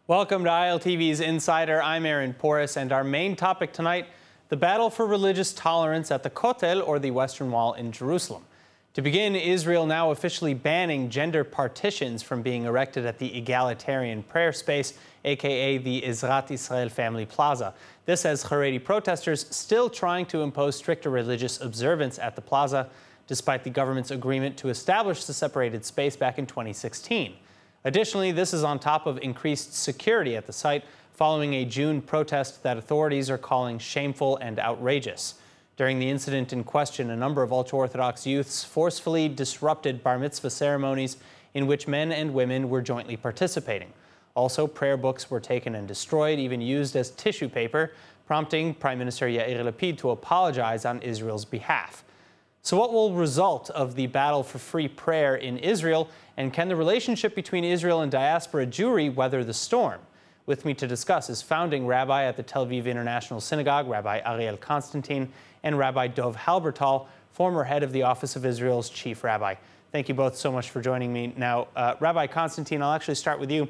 Welcome to ILTV's Insider. I'm Aaron Porras, and our main topic tonight, the battle for religious tolerance at the Kotel, or the Western Wall in Jerusalem. To begin, Israel now officially banning gender partitions from being erected at the Egalitarian prayer space, aka the Ezrat Israel Family Plaza. This has Haredi protesters still trying to impose stricter religious observance at the plaza, despite the government's agreement to establish the separated space back in 2016. Additionally, this is on top of increased security at the site following a June protest that authorities are calling shameful and outrageous. During the incident in question, a number of ultra-Orthodox youths forcefully disrupted bar mitzvah ceremonies in which men and women were jointly participating. Also, prayer books were taken and destroyed, even used as tissue paper, prompting Prime Minister Yair Lapid to apologize on Israel's behalf. So what will result of the battle for free prayer in Israel, and can the relationship between Israel and diaspora Jewry weather the storm? With me to discuss is founding rabbi at the Tel Aviv International Synagogue, Rabbi Ariel Konstantyn, and Rabbi Dov Halbertal, former head of the Office of Israel's Chief Rabbi. Thank you both so much for joining me. Now, Rabbi Konstantyn, I'll actually start with you.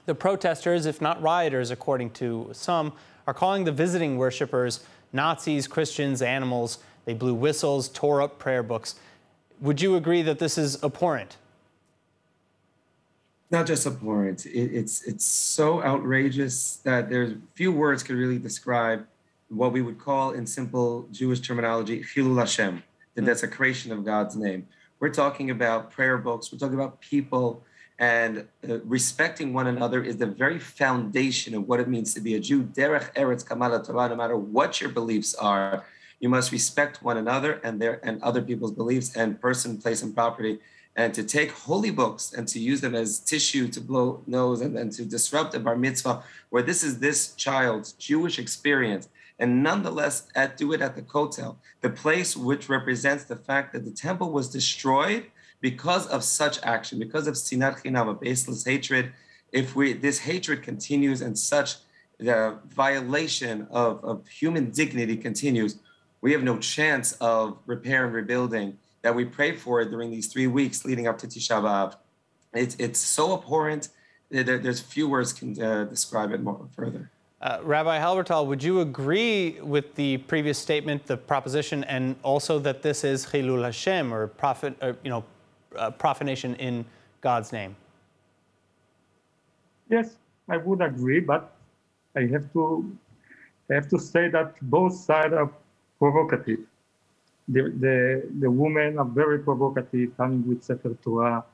The protesters, if not rioters, according to some, are calling the visiting worshippers Nazis, Christians, animals. They blew whistles, tore up prayer books. Would you agree that this is abhorrent? Not just abhorrent. It's so outrageous that there's few words could really describe what we would call in simple Jewish terminology, Chilul Hashem, the desecration of God's name. We're talking about prayer books. We're talking about people, and respecting one another is the very foundation of what it means to be a Jew. Derech Eretz Kamala Torah, no matter what your beliefs are, you must respect one another and other people's beliefs and person, place, and property. And to take holy books and to use them as tissue to blow nose and to disrupt a bar mitzvah, where this is this child's Jewish experience, and nonetheless do it at the Kotel, the place which represents the fact that the temple was destroyed because of such action, because of sinat chinam, a baseless hatred. If this hatred continues and such the violation of human dignity continues, we have no chance of repair and rebuilding that we pray for during these 3 weeks leading up to Tisha B'Av. It's so abhorrent that there's few words can describe it more further. Rabbi Halbertal, would you agree with the previous statement, the proposition, and also that this is Chilul Hashem, or profanation in God's name? Yes, I would agree, but I have to say that both sides are provocative. The women are very provocative, coming with Sefer Torah,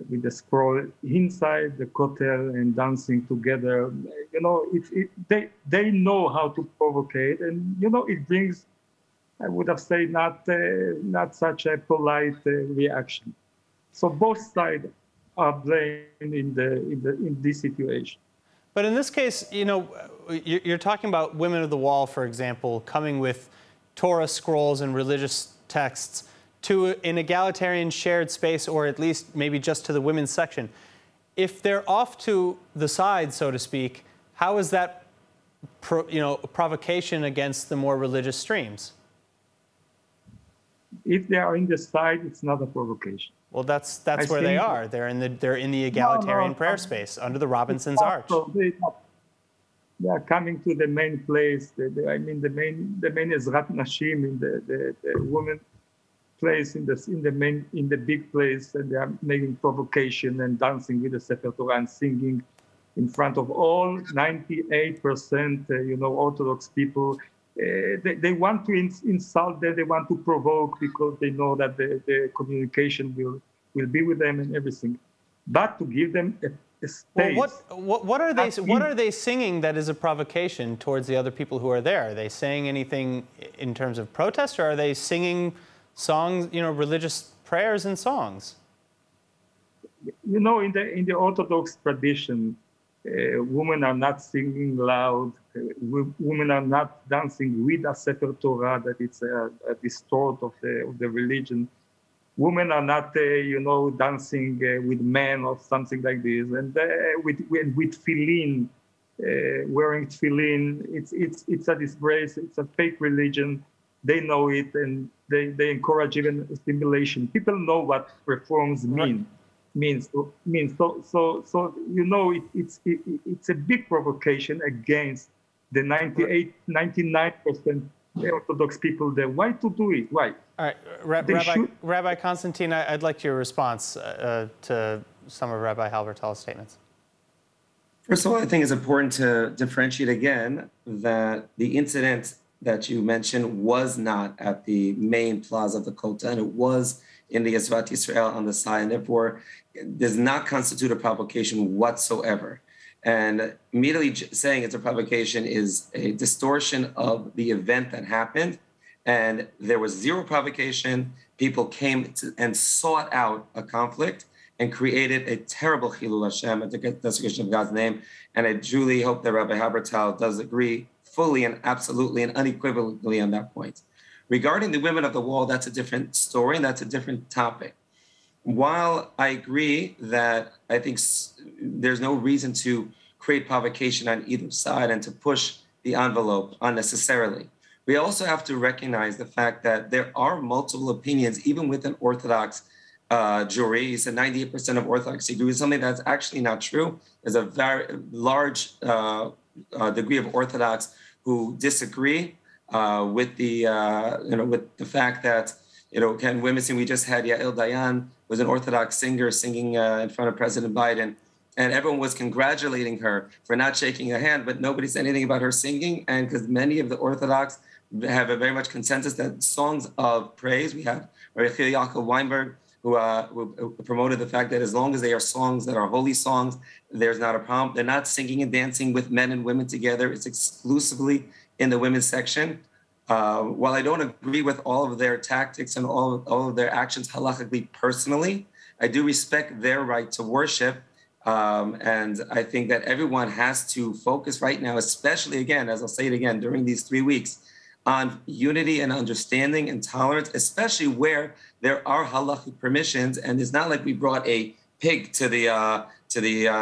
with the scroll inside the Kotel and dancing together. You know, they know how to provocate, and it brings, I would have said, not such a polite reaction. So both sides are blamed in this situation. But in this case, you're talking about women of the wall, for example, coming with Torah scrolls and religious texts to an egalitarian shared space, or at least maybe just to the women's section. If they're off to the side, so to speak, how is that provocation against the more religious streams? If they are in the side, it's not a provocation. Well, that's where they are. They're in the egalitarian prayer space under the Robinson's Arch. They are coming to the main place. The main Ezrat Nashim, in the women place, in the big place, and they are making provocation and dancing with the Sefer Torah and singing in front of all 98% Orthodox people. They want to insult them. They want to provoke because they know that the communication will be with them and everything. But to give them a space. Well, what are they singing that is a provocation towards the other people who are there? Are they saying anything in terms of protest, or are they singing songs, religious prayers and songs? In the Orthodox tradition, women are not singing loud. Women are not dancing with a Sefer Torah, that it's a distort of the religion. Women are not, dancing with men or something like this. And with tefillin, wearing tefillin, it's a disgrace. It's a fake religion. They know it, and they encourage even assimilation. People know what reforms mean. So you know it's a big provocation against the 99% Orthodox people there. Why to do it? Why? All right, Rabbi Konstantyn, I'd like your response to some of Rabbi Halbertal's statements. First of all, I think it's important to differentiate again that the incident that you mentioned was not at the main plaza of the Kotel, and it was in the Yesvat Yisrael on the side, and therefore does not constitute a provocation whatsoever. And immediately saying it's a provocation is a distortion of the event that happened. And there was zero provocation. People came and sought out a conflict and created a terrible Chilul Hashem, a desecration of God's name. And I truly hope that Rabbi Habertal does agree fully and absolutely and unequivocally on that point. Regarding the women of the wall, that's a different story, and that's a different topic. While I agree that I think there's no reason to create provocation on either side and to push the envelope unnecessarily, we also have to recognize the fact that there are multiple opinions, even within Orthodox Jewry. So 98% of Orthodox agree with something that's actually not true. There's a very large degree of Orthodox who disagree with the with the fact that can women sing? We just had Yael Dayan was an Orthodox singer singing in front of President Biden, and everyone was congratulating her for not shaking her hand, but nobody said anything about her singing. And because many of the Orthodox have a very much consensus that songs of praise, we have Rabbi Yaakov Weinberg, who promoted the fact that as long as they are songs that are holy songs, there's not a problem. They're not singing and dancing with men and women together. It's exclusively in the women's section. While I don't agree with all of their tactics and all of their actions halachically personally, I do respect their right to worship. And I think that everyone has to focus right now, especially again, as I'll say it again, during these 3 weeks, on unity and understanding and tolerance, especially where there are halachic permissions. And it's not like we brought a pig to the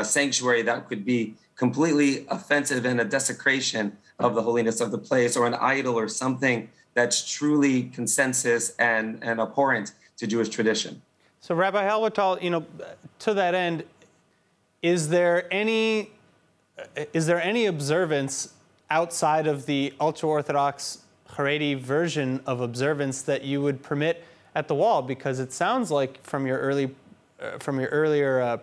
sanctuary that could be completely offensive and a desecration of the holiness of the place, or an idol or something that's truly consensus and abhorrent to Jewish tradition. So Rabbi Halbertal, to that end, is there any observance outside of the ultra-Orthodox Haredi version of observance that you would permit at the wall? Because it sounds like from your earlier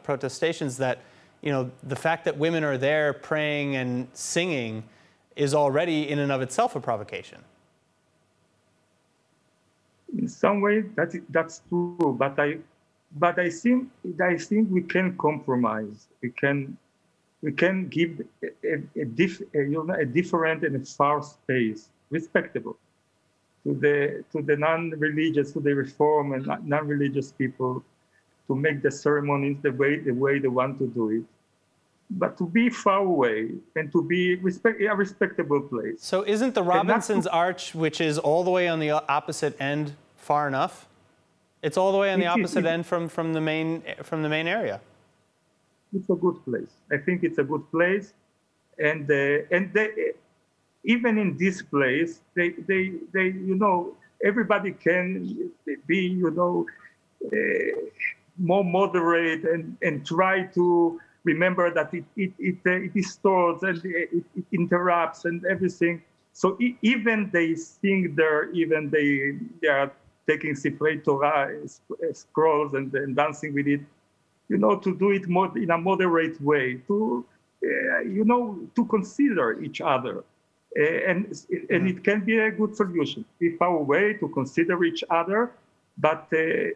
protestations that the fact that women are there praying and singing is already in and of itself a provocation. In some way, that's true. But I think we can compromise. We can give a different and a far space, respectable, to the non-religious, to the Reform and non-religious people, to make the ceremonies the way they want to do it. But to be far away and to be a respectable place. So isn't the Robinson's Arch, which is all the way on the opposite end, far enough? It's all the way on the opposite end from the main area. It's a good place. I think it's a good place, and even in this place, they everybody can be more moderate and try to remember that it distorts and it interrupts and everything. So even they sing there, even they are taking Sifrei Torah scrolls and dancing with it, to do it more in a moderate way, to consider each other, and it can be a good solution. Be far away to consider each other, but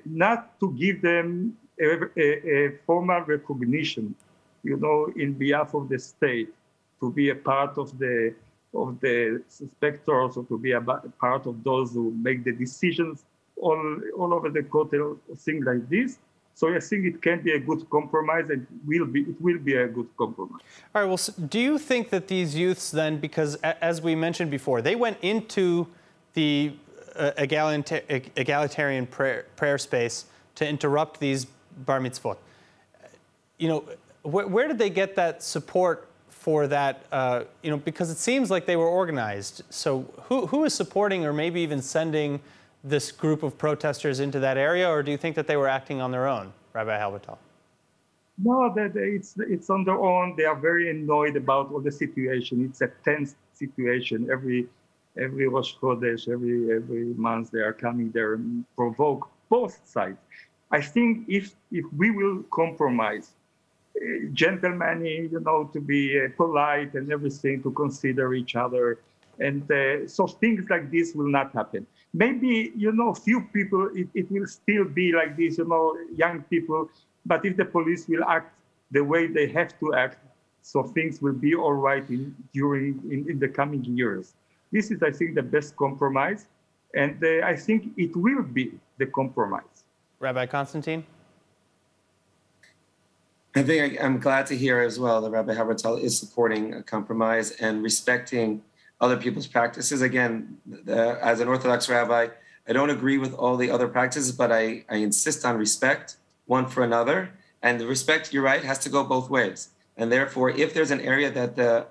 not to give them a formal recognition, in behalf of the state, to be a part of the spectators, or to be a part of those who make the decisions all over the Kotel, things like this. So I think it can be a good compromise, and it will be a good compromise. All right. Well, so do you think that these youths then, because as we mentioned before, they went into the egalitarian prayer space to interrupt these bar mitzvot? Where did they get that support for that? Because it seems like they were organized. So who is supporting, or maybe even sending, this group of protesters into that area, or do you think that they were acting on their own, Rabbi Halbertal? No, it's on their own. They are very annoyed about all the situation. It's a tense situation. Every Rosh Chodesh, every month they are coming there and provoke both sides. I think if we will compromise, gentlemanly, to be polite and everything, to consider each other, and so things like this will not happen. Maybe few people it will still be like this, young people. But if the police will act the way they have to act, so things will be all right in the coming years. This is, I think, the best compromise, and I think it will be the compromise. Rabbi Konstantyn? I'm glad to hear as well that Rabbi Habertal is supporting a compromise and respecting other people's practices. Again, as an Orthodox rabbi, I don't agree with all the other practices, but I insist on respect one for another. And the respect, you're right, has to go both ways. And therefore, if there's an area that the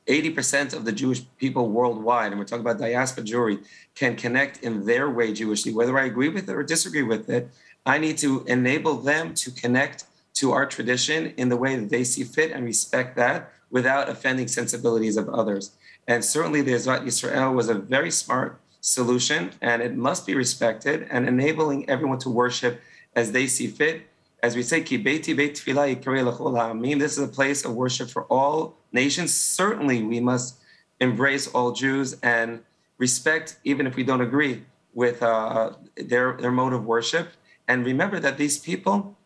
80% of the Jewish people worldwide, and we're talking about diaspora Jewry, can connect in their way Jewishly, whether I agree with it or disagree with it, I need to enable them to connect to our tradition in the way that they see fit and respect that without offending sensibilities of others. And certainly the Ezrat Yisrael was a very smart solution, and it must be respected, and enabling everyone to worship as they see fit. As we say, Ki beiti beit tefillah yikarei l'chol ha'amim, this is a place of worship for all nations. Certainly we must embrace all Jews and respect, even if we don't agree with their mode of worship. And remember that these people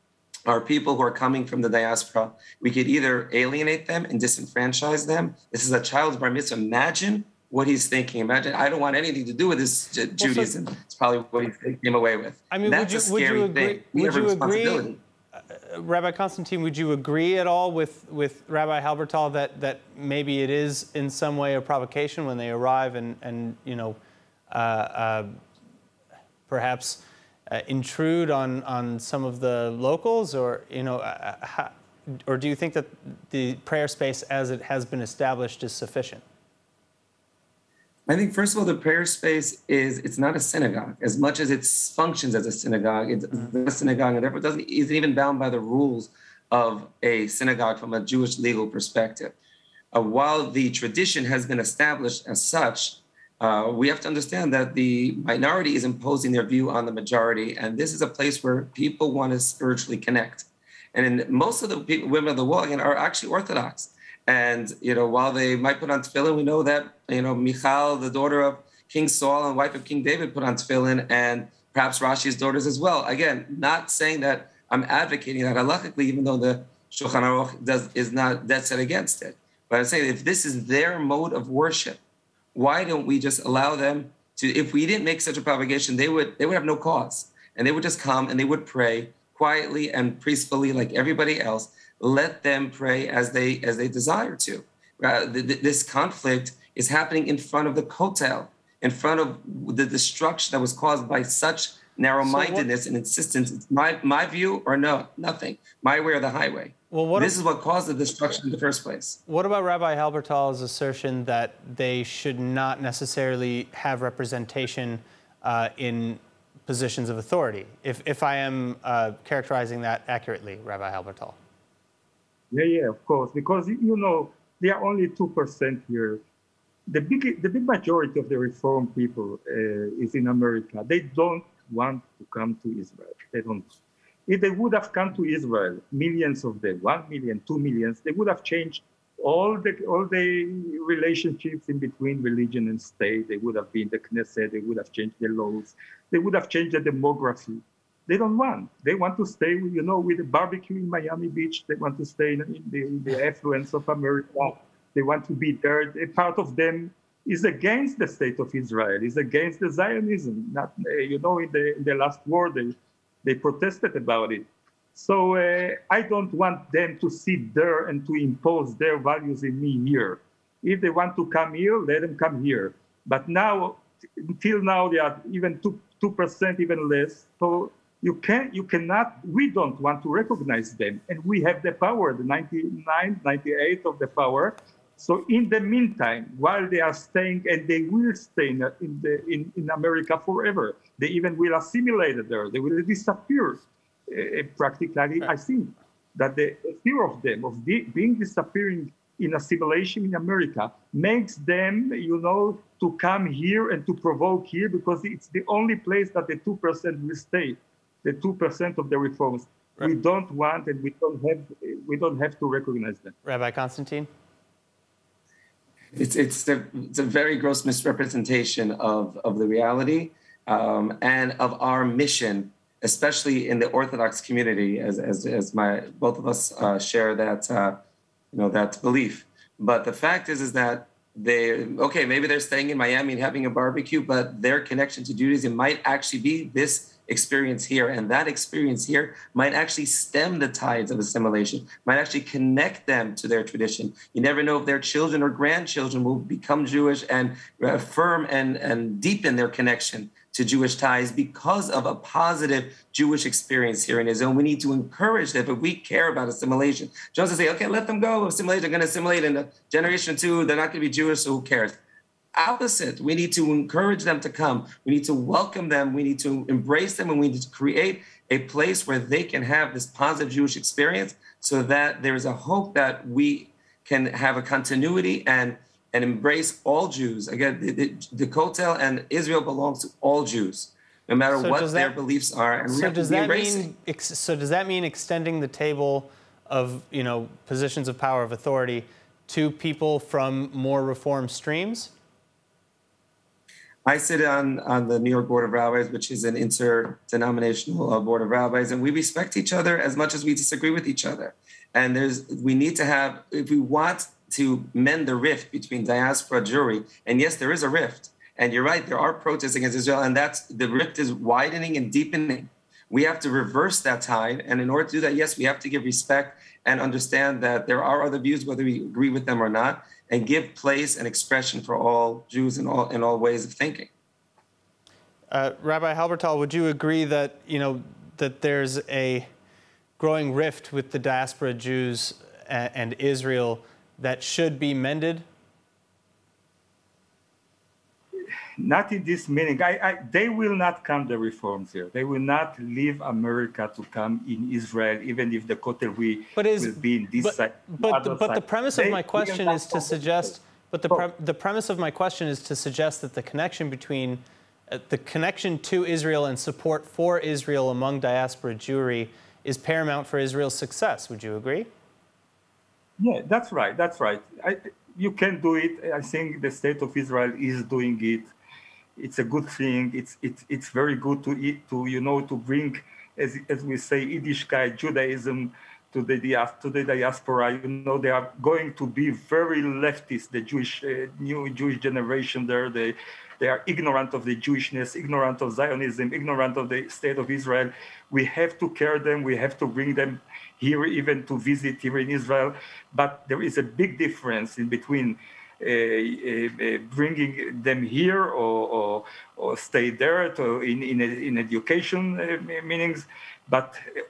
are people who are coming from the diaspora. We could either alienate them and disenfranchise them. This is a child's bar mitzvah. Imagine what he's thinking. Imagine, I don't want anything to do with this Judaism. It's probably what he came away with. I mean, that's a scary thing. We have a responsibility. Rabbi Konstantyn, would you agree at all with Rabbi Halbertal that maybe it is in some way a provocation when they arrive and perhaps intrude on some of the locals, or or do you think that the prayer space as it has been established is sufficient? I think, first of all, the prayer space it's not a synagogue. As much as it functions as a synagogue, it's not a synagogue, and therefore isn't even bound by the rules of a synagogue from a Jewish legal perspective. While the tradition has been established as such, we have to understand that the minority is imposing their view on the majority, and this is a place where people want to spiritually connect. And most of the women of the world are actually Orthodox. And, while they might put on tefillin, we know that, Michal, the daughter of King Saul and wife of King David, put on tefillin, and perhaps Rashi's daughters as well. Again, not saying that I'm advocating that halachically, even though the Shulchan Aruch is not dead set against it. But I'm saying if this is their mode of worship, why don't we just allow them to, if we didn't make such a propagation, they would have no cause. And they would just come and they would pray quietly and peacefully like everybody else. Let them pray as they desire to. This conflict is happening in front of the Kotel, in front of the destruction that was caused by such narrow-mindedness and insistence. It's my view or no, nothing. My way or the highway. Well, this is what caused the destruction in the first place. What about Rabbi Halbertal's assertion that they should not necessarily have representation in positions of authority, if I am characterizing that accurately, Rabbi Halbertal? Yeah, of course, because, they are only 2% here. The big majority of the Reform people is in America. They don't want to come to Israel. They don't. If they would have come to Israel, millions of them, 1 million, 2 million, they would have changed all the relationships in between religion and state. They would have been the Knesset. They would have changed the laws. They would have changed the demography. They don't want. They want to stay, with the barbecue in Miami Beach. They want to stay in the affluence of America. They want to be there. A part of them is against the state of Israel, is against the Zionism. Not, in the last war, they protested about it. So I don't want them to sit there and to impose their values in me here. If they want to come here, let them come here. But now, until now, they are even 2%, even less. So you cannot, we don't want to recognize them. And we have the power, the 98 of the power. So in the meantime, while they are staying, and they will stay in America forever, they even will assimilate there. They will disappear practically, I think. that the fear of them, of being disappearing in assimilation in America, makes them, to come here and to provoke here, because it's the only place that the 2% will stay, the 2% of the reforms. Right. We don't want and we don't have to recognize them. Rabbi Konstantyn? It's a very gross misrepresentation of the reality and of our mission, especially in the Orthodox community, as both of us share that that belief. But the fact is that maybe they're staying in Miami and having a barbecue, but their connection to Judaism might actually be this experience here, and that experience here might actually stem the tides of assimilation, might actually connect them to their tradition. You never know if their children or grandchildren will become Jewish and affirm and deepen their connection to Jewish ties because of a positive Jewish experience here in Israel. We need to encourage that, but we care about assimilation. Just to say, okay, let them go, assimilate, they're going to assimilate in a generation 2, they're not going to be Jewish, so who cares? Opposite, we need to encourage them to come. We need to welcome them. We need to embrace them, and we need to create a place where they can have this positive Jewish experience so that there is a hope that we can have a continuity and embrace all Jews. Again, the Kotel and Israel belongs to all Jews, no matter what their beliefs are. And so does that mean extending the table of positions of power, of authority, to people from more reform streams? I sit on the New York Board of Rabbis, which is an interdenominational board of rabbis, and we respect each other as much as we disagree with each other. And we need to have, if we want to mend the rift between diaspora Jewry, and yes, there is a rift, and you're right, there are protests against Israel, and the rift is widening and deepening. We have to reverse that tide, and in order to do that, yes, we have to give respect and understand that there are other views, whether we agree with them or not, and give place and expression for all Jews in all ways of thinking. Rabbi Halbertal, would you agree that that there's a growing rift with the diaspora Jews and Israel that should be mended? Not in this meaning. They will not come, the reforms here. They will not leave America to come in Israel, even if the Kotel will be in this side. But the premise of my question is to suggest. But the premise of my question is to suggest that the connection between the connection to Israel and support for Israel among diaspora Jewry is paramount for Israel's success. Would you agree? Yeah, that's right. That's right. You can do it. I think the state of Israel is doing it. It's a good thing. It's very good to bring, as we say, Yiddishkeit, Judaism to the diaspora. They are going to be very leftist. The new Jewish generation there. They are ignorant of the Jewishness, ignorant of Zionism, ignorant of the state of Israel. We have to care them. We have to bring them here, even to visit here in Israel. But there is a big difference in between bringing them here or stay there in education meanings,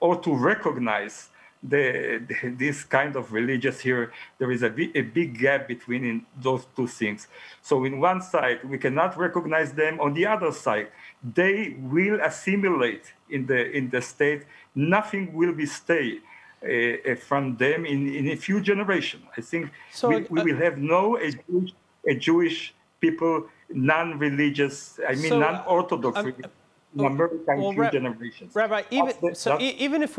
or to recognize this kind of religious here. There is a big gap between those two things. So in one side, we cannot recognize them. On the other side, they will assimilate in the state. Nothing will be stay from them in a few generations. I think we will have a Jewish people, non-religious, non-Orthodox in America in few generations. Rabbi, even if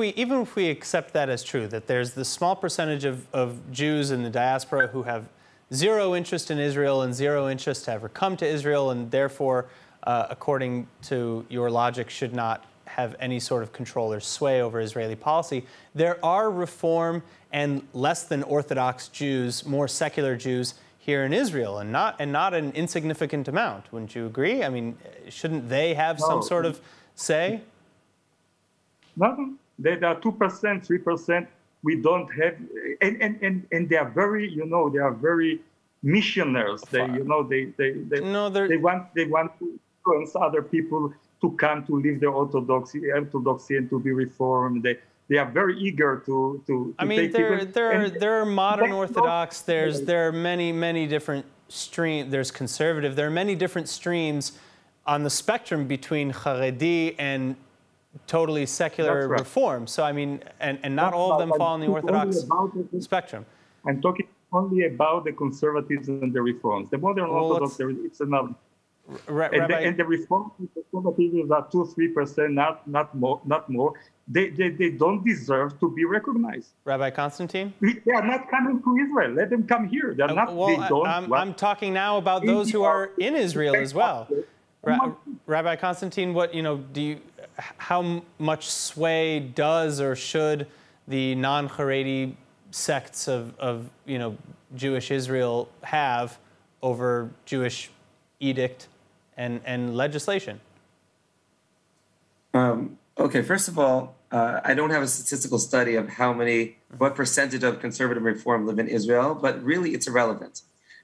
we accept that as true, that there's this small percentage of Jews in the diaspora who have zero interest in Israel and zero interest to ever come to Israel, and therefore, according to your logic, should not have any sort of control or sway over Israeli policy, there are Reform and less than Orthodox Jews, more secular Jews here in Israel, and not an insignificant amount. Wouldn't you agree? I mean, shouldn't they have some sort of say? No, they are 2%, 3%. We don't have, and they are very, they are very missionaries. They want to influence other people to come to live their orthodoxy and to be reformed. They are very eager to I mean, there are modern Orthodox. There are many different streams. There's conservative. There are many different streams on the spectrum between Haredi and totally secular That's right. reform. So, I mean, and not all of them fall on the Orthodox spectrum. I'm talking only about the conservatives and the reforms. The modern Orthodox, it's another. And the reforms, the conservatives are 2-3%, not more. They don't deserve to be recognized. Rabbi Konstantyn? They are not coming to Israel. Let them come here. They're not. Well, they don't. I'm talking now about those who are in Israel as well. Rabbi Konstantyn, how much sway does or should the non-Haredi sects of Jewish Israel have over Jewish edict and legislation? Okay, first of all, I don't have a statistical study of what percentage of conservative reform live in Israel, but really it's irrelevant.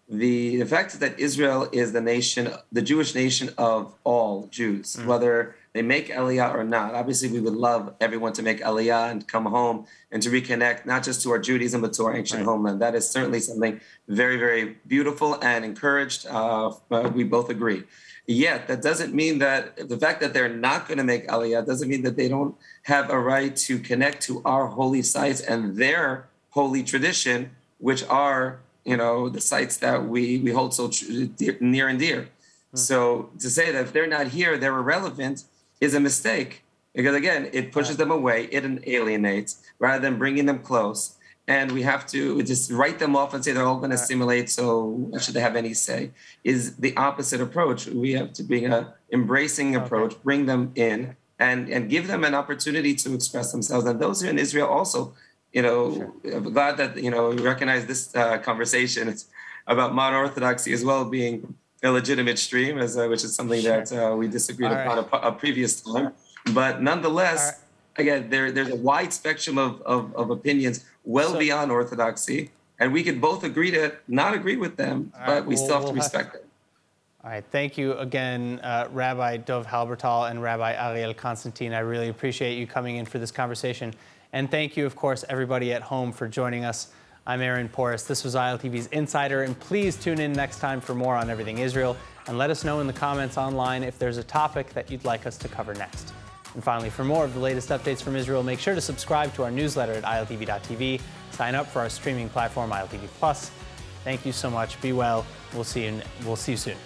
The fact that Israel is the Jewish nation of all Jews, whether they make Aliyah or not. Obviously, we would love everyone to make Aliyah and come home and to reconnect, not just to our Judaism, but to our ancient homeland. That is certainly something very, very beautiful and encouraged. We both agree. Yet, that doesn't mean that the fact that they're not going to make Aliyah doesn't mean that they don't have a right to connect to our holy sites and their holy tradition, which are the sites that we hold so near and dear. So to say that if they're not here, they're irrelevant is a mistake. Because again, it pushes them away, it alienates, rather than bringing them close. And we have to just write them off and say they're all going to assimilate, so why should they have any say? Is the opposite approach. We have to bring an embracing approach, bring them in, and give them an opportunity to express themselves. And those who are in Israel also, I'm glad that, we recognize this conversation. It's about modern Orthodoxy as well being a legitimate stream, which is something that we disagreed upon a previous time. But nonetheless, again, there's a wide spectrum of opinions beyond Orthodoxy. And we could both agree to not agree with them, but we still have to respect them. All right. Thank you again, Rabbi Dov Halbertal and Rabbi Ariel Konstantyn. I really appreciate you coming in for this conversation. And thank you, of course, everybody at home for joining us. I'm Aaron Porras. This was ILTV's Insider, and please tune in next time for more on everything Israel, and let us know in the comments online if there's a topic that you'd like us to cover next. And finally, for more of the latest updates from Israel, make sure to subscribe to our newsletter at ILTV.tv. Sign up for our streaming platform, ILTV Plus. Thank you so much. Be well. We'll see you soon.